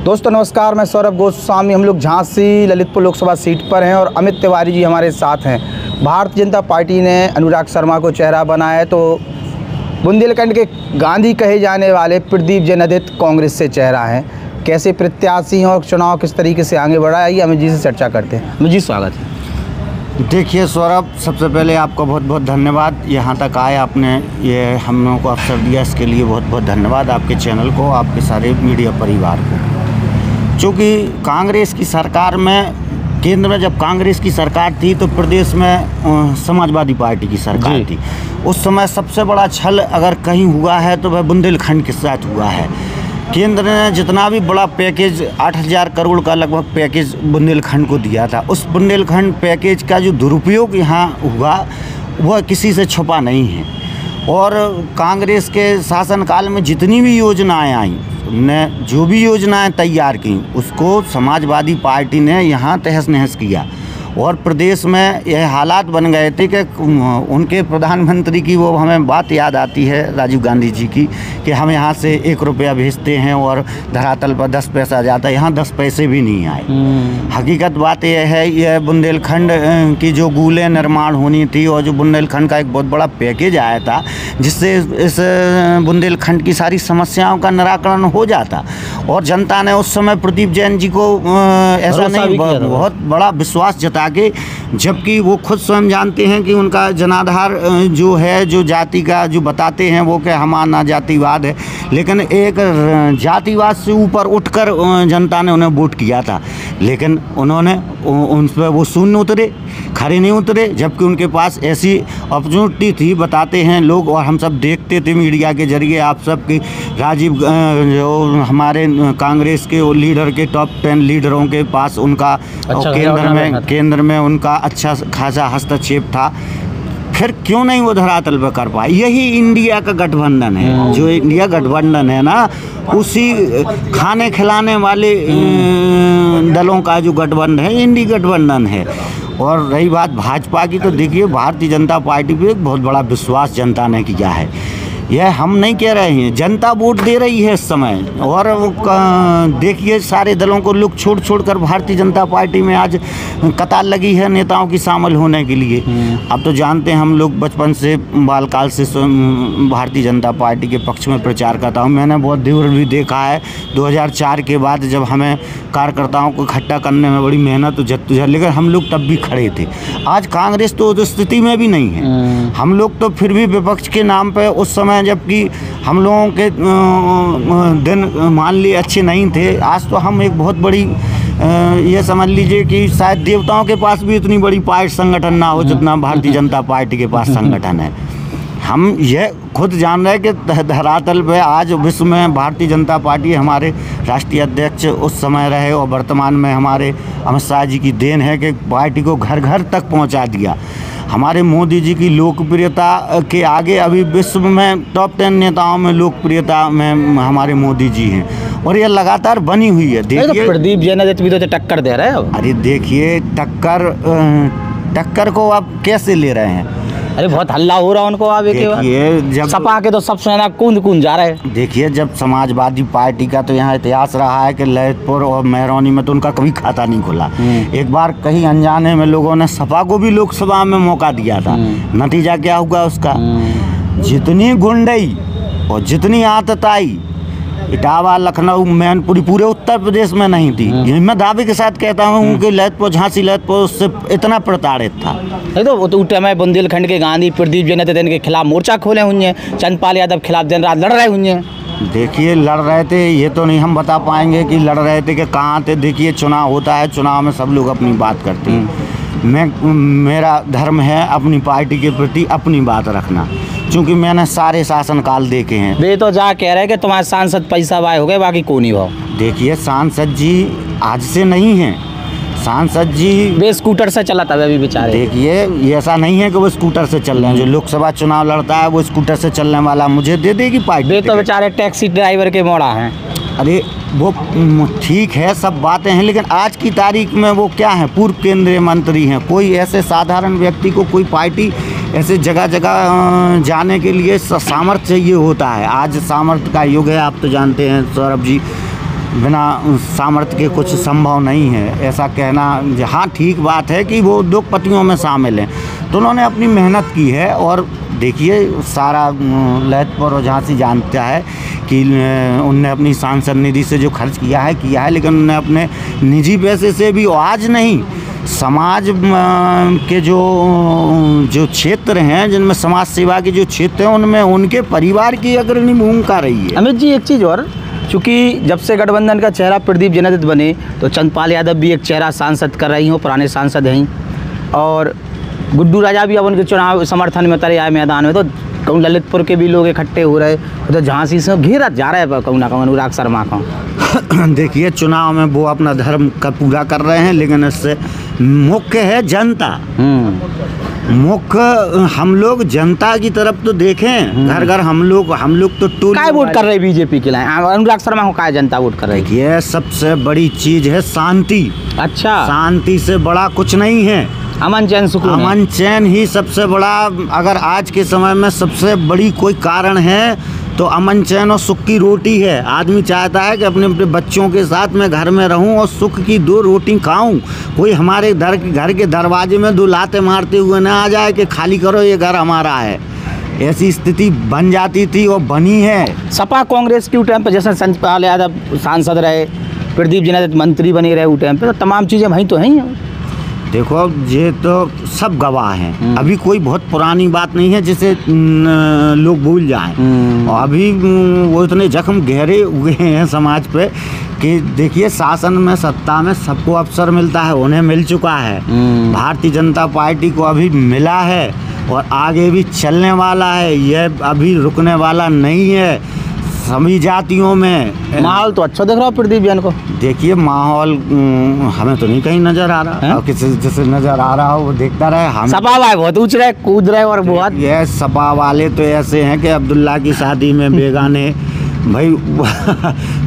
दोस्तों नमस्कार, मैं सौरभ गोस्वामी। हम लोग झांसी ललितपुर लोकसभा सीट पर हैं और अमित तिवारी जी हमारे साथ हैं। भारतीय जनता पार्टी ने अनुराग शर्मा को चेहरा बनाया है, तो बुंदेलखंड के गांधी कहे जाने वाले प्रदीप जैन आदित्य कांग्रेस से चेहरा हैं। कैसे प्रत्याशी हैं और चुनाव किस तरीके से आगे बढ़ा है, ये अमित जी से चर्चा करते हैं। अमित जी स्वागत है। देखिए सौरभ, सबसे पहले आपका बहुत बहुत धन्यवाद। यहाँ तक आए आपने ये हम लोगों को अवसर दिया, इसके लिए बहुत बहुत धन्यवाद आपके चैनल को, आपके सारे मीडिया परिवार को। चूँकि कांग्रेस की सरकार में, केंद्र में जब कांग्रेस की सरकार थी तो प्रदेश में समाजवादी पार्टी की सरकार थी। उस समय सबसे बड़ा छल अगर कहीं हुआ है तो वह बुंदेलखंड के साथ हुआ है। केंद्र ने जितना भी बड़ा पैकेज 8,000 करोड़ का लगभग पैकेज बुंदेलखंड को दिया था, उस बुंदेलखंड पैकेज का जो दुरुपयोग यहाँ हुआ वह किसी से छुपा नहीं है। और कांग्रेस के शासनकाल में जितनी भी योजनाएं आई, ने जो भी योजनाएं तैयार की, उसको समाजवादी पार्टी ने यहाँ तहस नहस किया। और प्रदेश में यह हालात बन गए थे कि उनके प्रधानमंत्री की वो हमें बात याद आती है, राजीव गांधी जी की, कि हम यहाँ से 1 रुपया भेजते हैं और धरातल पर 10 पैसा जाता है। यहाँ 10 पैसे भी नहीं आए। हकीकत बात यह है, यह बुंदेलखंड की जो गूले निर्माण होनी थी और जो बुंदेलखंड का एक बहुत बड़ा पैकेज आया था, जिससे इस बुंदेलखंड की सारी समस्याओं का निराकरण हो जाता। और जनता ने उस समय प्रदीप जैन जी को ऐसा नहीं, बहुत बड़ा विश्वास जता के, जबकि वो खुद स्वयं जानते हैं कि उनका जनाधार जो है, जो जाति का जो बताते हैं वो क्या हमारा जातिवाद है, लेकिन एक जातिवाद से ऊपर उठकर जनता ने उन्हें वोट किया था। लेकिन उन्होंने उन पर वो शून्य उतरे, खड़े नहीं उतरे, जबकि उनके पास ऐसी अपॉर्चुनिटी थी, बताते हैं लोग और हम सब देखते थे मीडिया के जरिए। आप सब की राजीव जो हमारे कांग्रेस के लीडर के टॉप 10 लीडरों के पास उनका केंद्र में उनका अच्छा खासा हस्तक्षेप था, फिर क्यों नहीं वो धरातल पर कर पाए। यही इंडिया का गठबंधन है। जो इंडिया गठबंधन है ना, उसी खाने खिलाने वाले दलों का जो गठबंधन है, इंडी गठबंधन है। और रही बात भाजपा की, तो देखिए भारतीय जनता पार्टी पे एक बहुत बड़ा विश्वास जनता ने किया है। यह हम नहीं कह रहे हैं, जनता वोट दे रही है इस समय। और देखिए सारे दलों को लोग छोड़ कर भारतीय जनता पार्टी में आज कतार लगी है नेताओं की शामिल होने के लिए। अब तो जानते हैं, हम लोग बचपन से, बालकाल से भारतीय जनता पार्टी के पक्ष में प्रचार करता हूँ। मैंने बहुत दूर भी देखा है। 2004 के बाद जब हमें कार्यकर्ताओं को इकट्ठा करने में बड़ी मेहनत जद्दोजहद, लेकिन हम लोग तब भी खड़े थे। आज कांग्रेस तो उस स्थिति में भी नहीं है। हम लोग तो फिर भी विपक्ष के नाम पर उस समय, जबकि हम लोगों के दिन मान लिए अच्छे नहीं थे, आज तो हम एक बहुत बड़ी ये समझ लीजिए कि शायद देवताओं के पास भी इतनी बड़ी पार्टी संगठन ना हो जितना भारतीय जनता पार्टी के पास संगठन है। हम ये खुद जान रहे हैं कि धरातल पे आज विश्व में भारतीय जनता पार्टी, हमारे राष्ट्रीय अध्यक्ष उस समय रहे और वर्तमान में हमारे अमित शाह जी की देन है कि पार्टी को घर घर तक पहुंचा दिया। हमारे मोदी जी की लोकप्रियता के आगे अभी विश्व में टॉप 10 नेताओं में लोकप्रियता में हमारे मोदी जी हैं, और ये लगातार बनी हुई है। देखिए प्रदीप जैन भी तो टक्कर दे रहे हैं। अरे देखिए, टक्कर को आप कैसे ले रहे हैं? अरे बहुत हल्ला हो रहा है उनको। आप देखिए, जब सपा के तो सब सेना कूद जा रहे हैं। देखिए, जब समाजवादी पार्टी का तो यहाँ इतिहास रहा है कि ललितपुर और महरौनी में तो उनका कभी खाता नहीं खुला। एक बार कहीं अनजाने में लोगों ने सपा को भी लोकसभा में मौका दिया था। नतीजा क्या हुआ उसका? जितनी गुंडई और जितनी आतताई इटावा, लखनऊ, मैनपुरी, पूरे उत्तर प्रदेश में नहीं थी। ये मैं दावे के साथ कहता हूँ कि ललितपुर, झांसी ललितपुर उससे इतना प्रताड़ित था। नहीं तो टाइम बुंदेलखंड के गांधी प्रदीप जैन के खिलाफ मोर्चा खोले हुए हैं, चंद्रपाल यादव खिलाफ दिन रात लड़ रहे हुए हैं। देखिए, लड़ रहे थे ये तो नहीं हम बता पाएंगे कि लड़ रहे थे कि कहाँ थे। देखिए, चुनाव होता है, चुनाव में सब लोग अपनी बात करते हैं। मेरा धर्म है अपनी पार्टी के प्रति अपनी बात रखना, क्योंकि मैंने सारे शासनकाल देखे हैं। वे तो जा कह रहे हैं कि तुम्हारे सांसद पैसा वाय हो गए, बाकी कौन ही हो। देखिए, सांसद जी आज से नहीं हैं। सांसद जी वे स्कूटर से चला था अभी बेचारे। देखिए, ये ऐसा नहीं है कि वो स्कूटर से चल रहे हैं। जो लोकसभा चुनाव लड़ता है वो स्कूटर से चलने वाला मुझे दे देगी पार्टी। वे तो बेचारे टैक्सी ड्राइवर के मोड़ा हैं। अरे वो ठीक है, सब बातें हैं, लेकिन आज की तारीख में वो क्या है? पूर्व केंद्रीय मंत्री हैं। कोई ऐसे साधारण व्यक्ति को कोई पार्टी ऐसे जगह जगह जाने के लिए सामर्थ्य चाहिए होता है। आज सामर्थ्य का युग है, आप तो जानते हैं सौरभ जी। बिना सामर्थ्य के कुछ संभव नहीं है, ऐसा कहना हाँ ठीक बात है कि वो उद्योगपतियों में शामिल हैं, तो उन्होंने अपनी मेहनत की है। और देखिए सारा ललितपुर और झांसी जानता है कि उनने अपनी सांसद निधि से जो खर्च किया है, लेकिन उन्होंने अपने निजी पैसे से भी, आज नहीं, समाज के जो क्षेत्र हैं जिनमें समाज सेवा के जो क्षेत्र हैं उनमें उनके परिवार की अग्रणी भूमिका रही है। अमित जी एक चीज़ और, चूँकि जब से गठबंधन का चेहरा प्रदीप जनार्दन बने तो चंद्रपाल यादव भी एक चेहरा सांसद कर रही हो, पुराने सांसद हैं, और गुड्डू राजा भी अब उनके चुनाव समर्थन में उतरे आए मैदान में, तो कहूँ ललितपुर के भी लोग इकट्ठे हो रहे, तो झांसी से घेरा जा रहा है कहूँ ना कहूँ अनुराग शर्मा को। देखिए चुनाव में वो अपना धर्म का पूरा कर रहे हैं, लेकिन इससे मुख्य है जनता। मुख्य हम लोग जनता की तरफ तो देखें, घर घर हम लोग तो टोली काय वोट कर रहे बीजेपी के लिए, अनुराग शर्मा को काय जनता वोट कर रही है? ये सबसे बड़ी चीज है शांति। अच्छा, शांति से बड़ा कुछ नहीं है, अमन चैन सुकून, अमन चैन ही सबसे बड़ा, अगर आज के समय में सबसे बड़ी कोई कारण है तो अमन चैन और सुख की रोटी है। आदमी चाहता है कि अपने अपने बच्चों के साथ मैं घर में रहूं और सुख की 2 रोटी खाऊं, कोई हमारे घर के दरवाजे में 2 लाते मारते हुए ना आ जाए कि खाली करो ये घर हमारा है। ऐसी स्थिति बन जाती थी और बनी है। सपा कांग्रेस के टाइम पर जैसे चंद्रपाल यादव सांसद रहे, प्रदीप जनार्दन मंत्री बने रहे, उस टाइम पे तो तमाम चीज़ें वहीं तो हैं। देखो ये तो सब गवाह हैं, अभी कोई बहुत पुरानी बात नहीं है जिसे लोग भूल जाएं। और अभी वो इतने जख्म गहरे हुए हैं समाज पे कि देखिए शासन में, सत्ता में सबको अवसर मिलता है, उन्हें मिल चुका है। भारतीय जनता पार्टी को अभी मिला है और आगे भी चलने वाला है, यह अभी रुकने वाला नहीं है। सभी जातियों में माहौल तो अच्छा दिख रहा है प्रदीप जैन को। देखिए माहौल हमें तो नहीं कहीं नजर आ रहा है, किसी जैसे नजर आ रहा हो वो देखता रहे। हम सपा वाले बहुत ऊंच रहे, कूद रहे, और बहुत ये सपा वाले तो ऐसे हैं कि अब्दुल्ला की शादी में बेगाने भाई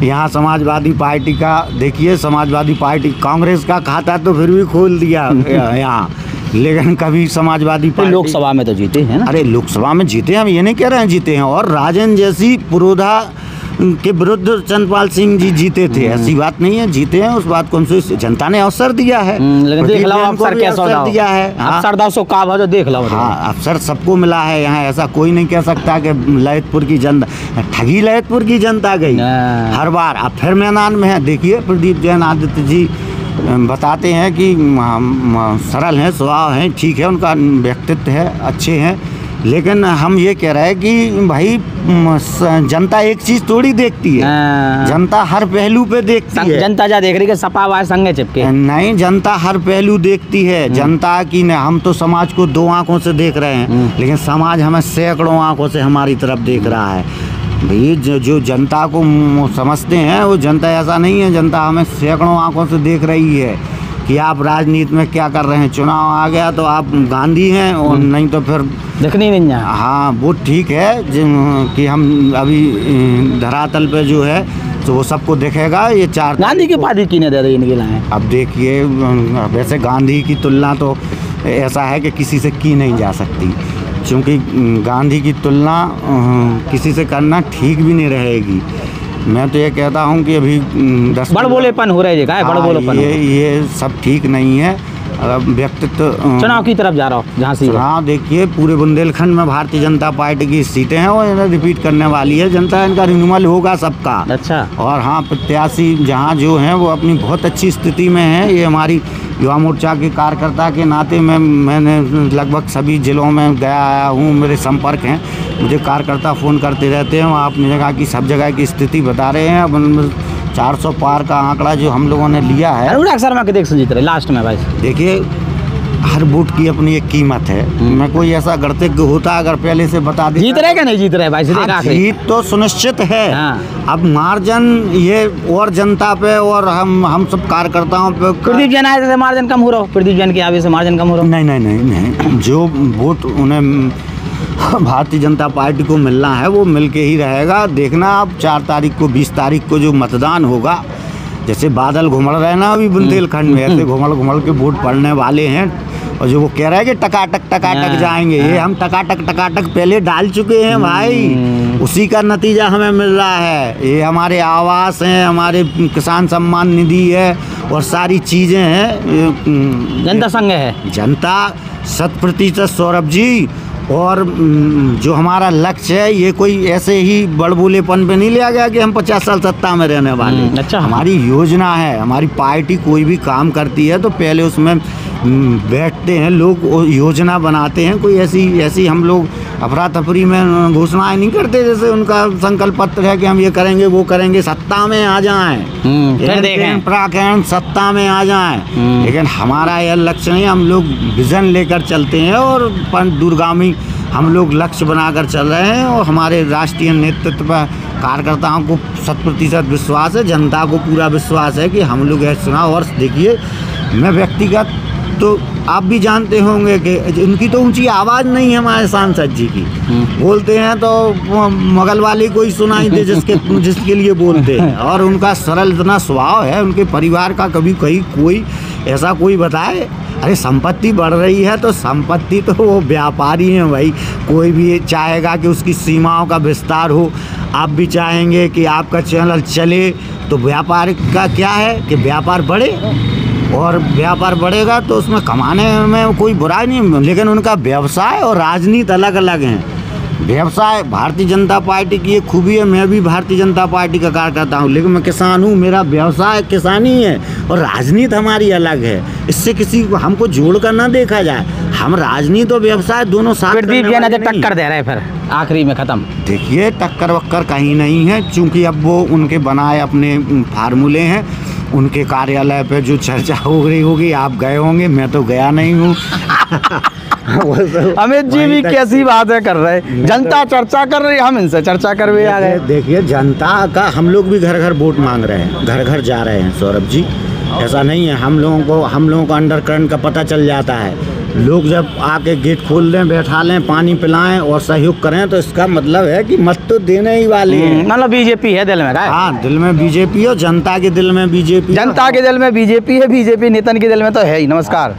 यहाँ समाजवादी पार्टी का, देखिए समाजवादी पार्टी कांग्रेस का खाता तो फिर भी खोल दिया यहाँ, लेकिन कभी समाजवादी पार्टी लोकसभा में तो जीते हैं ना। अरे लोकसभा में जीते हैं, हम ये नहीं कह रहे हैं जीते हैं, और राजन जैसी पुरोधा के विरुद्ध चंद्रपाल सिंह जी जीते थे, ऐसी बात नहीं है, जीते हैं, उस बात को हमसे जनता ने अवसर दिया है। लेकिन देख लो अवसर कैसा दिया है, अवसर 200 का जो देख लो। हाँ अवसर सबको मिला है यहाँ, ऐसा कोई नहीं कह सकता कि ललितपुर की जनता ठगी, ललितपुर की जनता गई हर बार। अब फिर मैदान में है, देखिए प्रदीप जैन आदित्य जी बताते हैं कि सरल हैं, स्वभाव हैं, ठीक है, उनका व्यक्तित्व है, अच्छे हैं, लेकिन हम ये कह रहे हैं कि भाई जनता एक चीज़ थोड़ी देखती है, जनता हर पहलू पे देखती है। जनता जा देख रही है कि सपा वाले संगे चिपके नहीं, जनता हर पहलू देखती है। जनता की न, हम तो समाज को 2 आंखों से देख रहे हैं, लेकिन समाज हमें सैकड़ों आंखों से हमारी तरफ देख रहा है। भाई जो जनता को समझते हैं वो जनता ऐसा नहीं है, जनता हमें सैकड़ों आंखों से देख रही है कि आप राजनीति में क्या कर रहे हैं। चुनाव आ गया तो आप गांधी हैं और नहीं तो फिर दिखनी नहीं है। हाँ वो ठीक है कि हम अभी धरातल पे जो है तो वो सबको दिखेगा। ये 4 गांधी की पार्टी किने दे रही इनके लिए। अब देखिए वैसे गांधी की तुलना तो ऐसा है कि किसी से की नहीं जा सकती, क्योंकि गांधी की तुलना किसी से करना ठीक भी नहीं रहेगी। मैं तो ये कहता हूँ कि अभी 10 बड़ बोलेपन हो रहे है, बड़ बोलेपन ये सब ठीक नहीं है। व्यक्तित्व चुनाव की तरफ जा रहा हूँ झांसी। हाँ देखिए पूरे बुंदेलखंड में भारतीय जनता पार्टी की सीटें हैं, वो इन्हें रिपीट करने वाली है जनता, इनका रिन्यूअल होगा सबका। अच्छा। और हाँ प्रत्याशी जहाँ जो हैं वो अपनी बहुत अच्छी स्थिति में हैं। ये हमारी युवा मोर्चा के कार्यकर्ता के नाते मैंने लगभग सभी ज़िलों में गया आया हूँ, मेरे संपर्क हैं, मुझे कार्यकर्ता फ़ोन करते रहते हैं, वहाँ अपनी जगह की सब जगह की स्थिति बता रहे हैं। अब 400 पार का आंकड़ा जो हम लोगों ने लिया है। अनुराग शर्मा के देख से जीत रहे लास्ट में भाई। देखिए हर वोट की अपनी एक कीमत है। मैं कोई ऐसा गणतज्ञ होता अगर पहले से बता देता। जीत रहे क्या नहीं जीत रहे भाई? जीत तो सुनिश्चित है। हाँ। अब मार्जिन ये और जनता पे और हम सब कार्यकर्ताओं पे। प्रदीप जैन आए थे मार्जिन कम हो रहा हो? प्रदीप जैन के आगे से मार्जिन कम हो रहा हो? नहीं, जो वोट उन्हें भारतीय जनता पार्टी को मिलना है वो मिल के ही रहेगा। देखना अब 4 तारीख को 20 तारीख को जो मतदान होगा, जैसे बादल घुमड़ रहे ना अभी बुंदेलखंड में, ऐसे घुमड़ के वोट पड़ने वाले हैं। और जो वो कह रहा है कि टकाटक जाएंगे, ये हम टकाटक पहले डाल चुके हैं भाई। उसी का नतीजा हमें मिल रहा है। ये हमारे आवास हैं, हमारे किसान सम्मान निधि है और सारी चीज़ें हैं। जनता संघ है, जनता 100% सौरभ जी। और जो हमारा लक्ष्य है, ये कोई ऐसे ही बड़बोलेपन पे नहीं लिया गया कि हम 50 साल सत्ता में रहने वाले। अच्छा, हमारी योजना है। हमारी पार्टी कोई भी काम करती है तो पहले उसमें बैठते हैं लोग, योजना बनाते हैं। कोई ऐसी हम लोग अफरा तफरी में घोषणाएं नहीं करते जैसे उनका संकल्प पत्र है कि हम ये करेंगे वो करेंगे, सत्ता में आ जाएं, प्राकरण सत्ता में आ जाएं। लेकिन हमारा यह लक्ष्य नहीं, हम लोग विजन लेकर चलते हैं और दूरगामी हम लोग लक्ष्य बनाकर चल रहे हैं। और हमारे राष्ट्रीय नेतृत्व पर कार्यकर्ताओं को 100% विश्वास है, जनता को पूरा विश्वास है कि हम लोग ऐसे चुनाव। और देखिए, मैं व्यक्तिगत तो आप भी जानते होंगे कि इनकी तो ऊंची आवाज़ नहीं है हमारे सांसद जी की। बोलते हैं तो मगल वाले को ही सुनाई दे जिसके लिए बोलते हैं। और उनका सरल इतना स्वभाव है, उनके परिवार का कभी कहीं कोई ऐसा कोई बताए अरे संपत्ति बढ़ रही है तो संपत्ति तो वो व्यापारी हैं भाई। कोई भी चाहेगा कि उसकी सीमाओं का विस्तार हो। आप भी चाहेंगे कि आपका चैनल चले तो व्यापार का क्या है कि व्यापार बढ़े, और व्यापार बढ़ेगा तो उसमें कमाने में कोई बुराई नहीं। लेकिन उनका व्यवसाय और राजनीति अलग अलग हैं। व्यवसाय भारतीय जनता पार्टी की एक खूबी है, मैं भी भारतीय जनता पार्टी का कार्यकर्ता हूँ, लेकिन मैं किसान हूँ, मेरा व्यवसाय किसानी है और राजनीति हमारी अलग है। इससे किसी को हमको जोड़ कर ना देखा जाए। हम राजनीति और व्यवसाय दोनों साथ टक्कर दे रहे हैं, फिर आखिरी में खत्म। देखिए, टक्कर वक्कर कहीं नहीं है, चूँकि अब वो उनके बनाए अपने फार्मूले हैं। उनके कार्यालय पे जो चर्चा हो रही होगी, आप गए होंगे, मैं तो गया नहीं हूँ। अमित जी भी कैसी बातें कर रहे हैं, जनता चर्चा कर रही है, हम इनसे चर्चा कर रहे हैं। देखिए, जनता का हम लोग भी घर घर वोट मांग रहे हैं, घर घर जा रहे हैं सौरभ जी। ऐसा नहीं है, हम लोगों को अंडरकरंट का पता चल जाता है। लोग जब आके गेट खोल दें, बैठा लें, पानी पिलाएं और सहयोग करें तो इसका मतलब है कि मत तो देने ही वाले हैं। मतलब बीजेपी है दिल में। हाँ, दिल में बीजेपी और जनता के दिल में बीजेपी। जनता के दिल में बीजेपी है, बीजेपी नेतन के दिल में तो है ही। नमस्कार।